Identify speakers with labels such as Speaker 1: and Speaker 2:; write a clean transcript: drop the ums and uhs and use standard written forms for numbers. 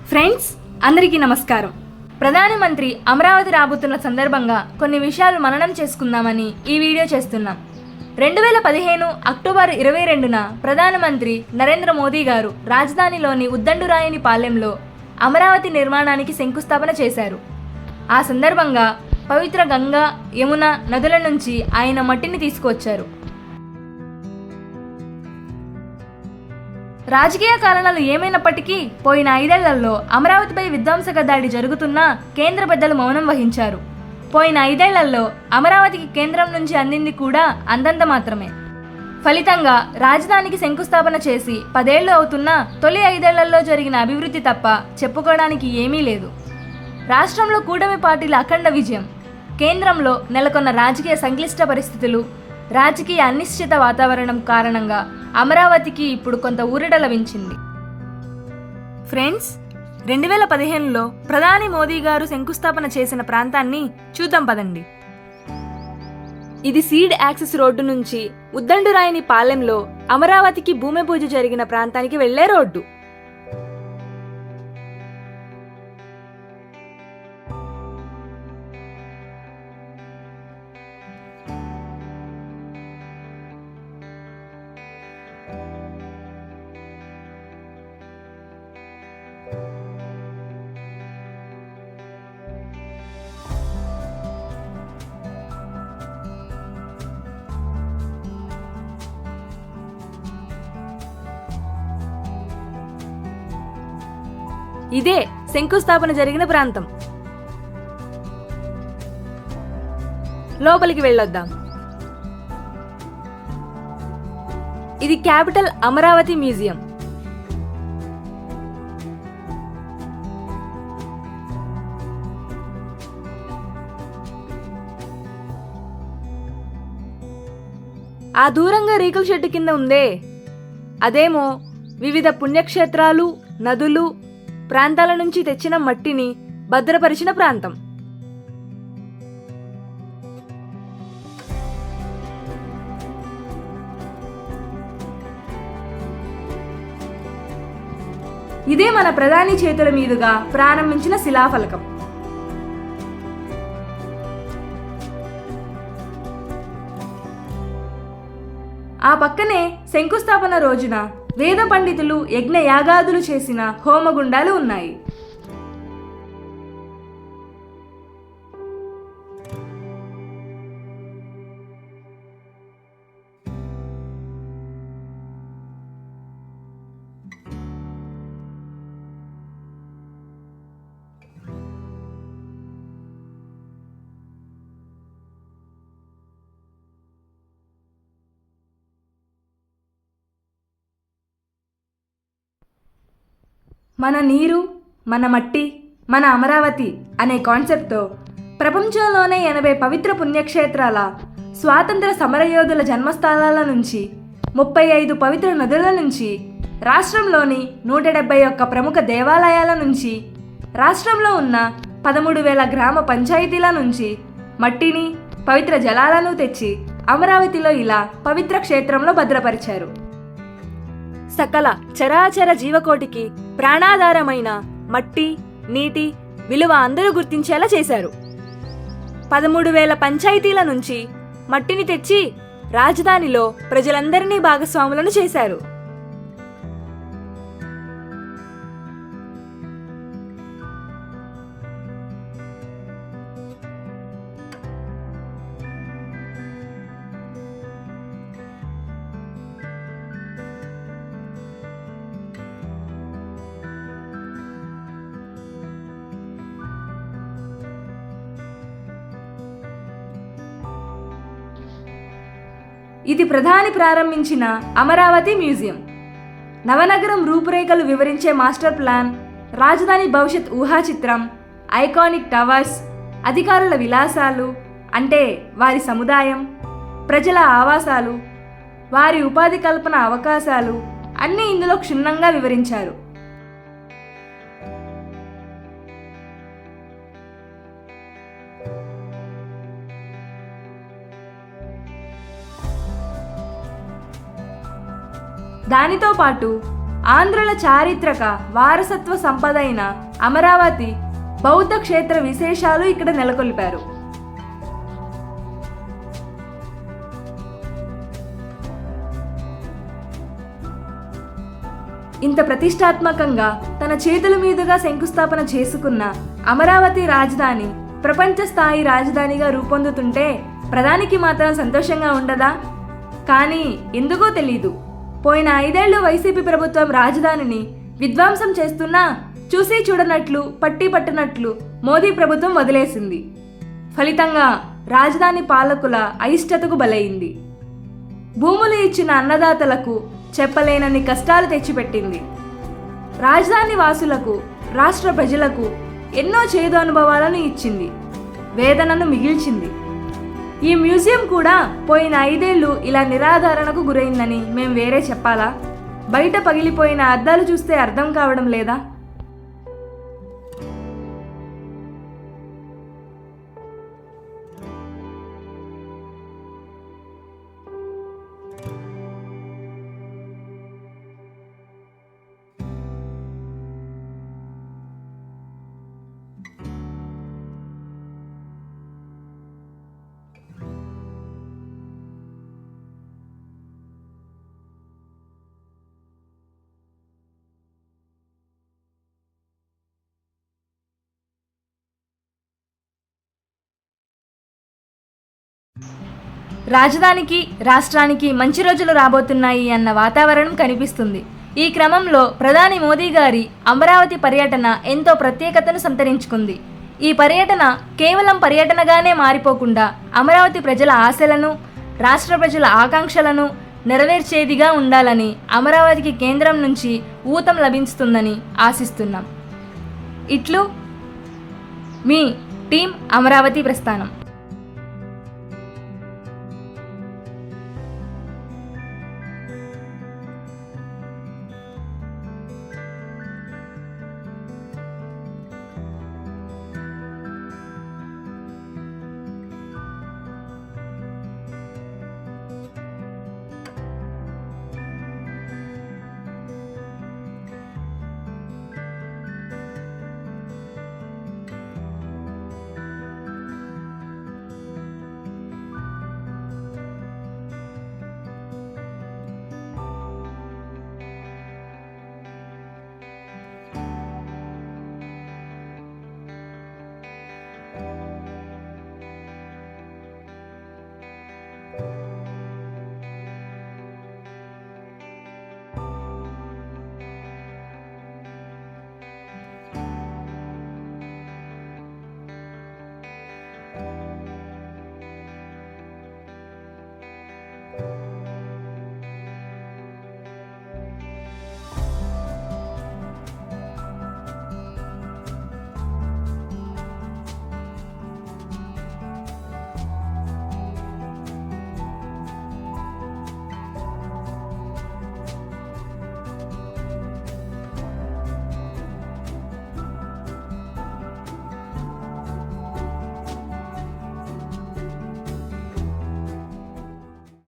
Speaker 1: Friends, అందరికీ నమస్కారం. ప్రధానమంత్రి అమరావతి రాబోతున్న సందర్భంగా కొన్ని విషయాలు మననం చేసుకుందామని ఈ వీడియో చేస్తున్నాం. 2015 అక్టోబర్ 22న ప్రధానమంత్రి నరేంద్ర మోదీ గారు రాజధానిలోని ఉద్దండురాయని పాలెంలో అమరావతి నిర్మాణానికి శంకుస్థాపన చేశారు. ఆ సందర్భంగా పవిత్ర గంగా, యమున నదుల నుంచి ఆయన మట్టిని తీసుకువచ్చారు. రాజకీయ కారణాలు ఏమైనప్పటికీ పోయిన 5 ఏళ్లలో అమరావతిపై విధ్వంసక దాడి జరుగుతున్నా కేంద్ర పెద్దలు మౌనం వహించారు. పోయిన 5 ఏళ్లలో అమరావతికి కేంద్రం నుంచి అందింది కూడా అంతంత మాత్రమే. ఫలితంగా రాజధానికి శంకుస్థాపన చేసి 10 ఏళ్లు అవుతున్నా తొలి 5 ఏళ్లలో జరిగిన అభివృద్ధి తప్ప చెప్పుకోవడానికి ఏమీ లేదు. రాష్ట్రంలో కూటమి పార్టీల అఖండ విజయం, కేంద్రంలో నెలకొన్న రాజకీయ సంక్లిష్ట పరిస్థితులు, రాజకీయ అనిశ్చిత వాతావరణం కారణంగా అమరావతికి ఇప్పుడు కొంత ఊరట లభించింది. ఫ్రెండ్స్, 2015లో ప్రధాని మోదీ గారు శంకుస్థాపన చేసిన ప్రాంతాన్ని చూద్దాం పదండి. ఇది సీడ్ యాక్సెస్ రోడ్డు నుంచి ఉద్దండురాయని పాలెంలో అమరావతికి భూమి పూజ జరిగిన ప్రాంతానికి వెళ్లే రోడ్డు. ఇదే శంకుస్థాపన జరిగిన ప్రాంతం. లోపలికి వెళ్ళొద్దాం. ఇది క్యాపిటల్ అమరావతి మ్యూజియం. ఆ దూరంగా రేకుల షెడ్డు కింద ఉందే, అదేమో వివిధ పుణ్యక్షేత్రాలు, నదులు, ప్రాంతాల నుంచి తెచ్చిన మట్టిని భద్రపరిచిన ప్రాంతం. ఇదే మన ప్రధాని చేతుల మీదుగా ప్రారంభించిన శిలాఫలకం. ఆ పక్కనే శంకుస్థాపన రోజున వేద పండితులు యజ్ఞ యాగాదులు చేసిన హోమగుండాలు ఉన్నాయి. మన నీరు, మన మట్టి, మన అమరావతి అనే కాన్సెప్ట్తో ప్రపంచంలోనే 80 పవిత్ర పుణ్యక్షేత్రాల, స్వాతంత్ర సమరయోధుల జన్మస్థలాల నుంచి, 35 పవిత్ర నదుల నుంచి, రాష్ట్రంలోని 171 ప్రముఖ దేవాలయాల నుంచి, రాష్ట్రంలో ఉన్న 13,000 గ్రామ పంచాయతీల నుంచి మట్టిని, పవిత్ర జలాలను తెచ్చి అమరావతిలో ఇలా పవిత్ర క్షేత్రంలో భద్రపరిచారు. సకల చరాచర జీవకోటికి ప్రాణాధారమైన మట్టి, నీటి విలువ అందరూ గుర్తించేలా చేశారు. 13,000 పంచాయతీల నుంచి మట్టిని తెచ్చి రాజధానిలో ప్రజలందరినీ భాగస్వాములను చేశారు. ఇది ప్రధాని ప్రారంభించిన అమరావతి మ్యూజియం. నవనగరం రూపురేఖలు వివరించే మాస్టర్ ప్లాన్, రాజధాని భవిష్యత్ ఊహాచిత్రం, ఐకానిక్ టవర్స్, అధికారుల విలాసాలు అంటే వారి సముదాయం, ప్రజల ఆవాసాలు, వారి ఉపాధి కల్పన అవకాశాలు అన్నీ ఇందులో క్షుణ్ణంగా వివరించారు. దానితో పాటు ఆంధ్రుల చారిత్రక వారసత్వ సంపద అయిన అమరావతి బౌద్ధ క్షేత్ర విశేషాలు ఇక్కడ నెలకొల్పారు. ఇంత ప్రతిష్టాత్మకంగా తన చేతుల మీదుగా శంకుస్థాపన చేసుకున్న అమరావతి రాజధాని ప్రపంచ స్థాయి రాజధానిగా రూపొందుతుంటే ప్రధానికి మాత్రం సంతోషంగా ఉండదా? కానీ ఎందుకో తెలీదు, పోయిన 5 ఏళ్లు వైసీపీ ప్రభుత్వం రాజధానిని విధ్వంసం చేస్తున్నా చూసి చూడనట్లు పట్టి పట్టనట్లు మోదీ ప్రభుత్వం వదిలేసింది. ఫలితంగా రాజధాని పాలకుల అయిష్టతకు బలైంది. భూములు ఇచ్చిన అన్నదాతలకు చెప్పలేనన్ని కష్టాలు తెచ్చిపెట్టింది. రాజధాని వాసులకు, రాష్ట్ర ప్రజలకు ఎన్నో చేదు అనుభవాలను ఇచ్చింది, వేదనను మిగిల్చింది. ఈ మ్యూజియం కూడా పోయిన 5 ఏళ్లు ఇలా నిరాధారణకు గురైందని మేం వేరే చెప్పాలా? బయట పగిలిపోయిన అద్దాలు చూస్తే అర్థం కావడం లేదా? రాజధానికి, రాష్ట్రానికి మంచి రోజులు రాబోతున్నాయి అన్న వాతావరణం కనిపిస్తుంది. ఈ క్రమంలో ప్రధాని మోదీ గారి అమరావతి పర్యటన ఎంతో ప్రత్యేకతను సంతరించుకుంది. ఈ పర్యటన కేవలం పర్యటనగానే మారిపోకుండా అమరావతి ప్రజల ఆశలను, రాష్ట్ర ప్రజల ఆకాంక్షలను నెరవేర్చేదిగా ఉండాలని, అమరావతికి కేంద్రం నుంచి ఊతం లభిస్తుందని ఆశిస్తున్నాం. ఇట్లు మీ టీం అమరావతి ప్రస్థానం.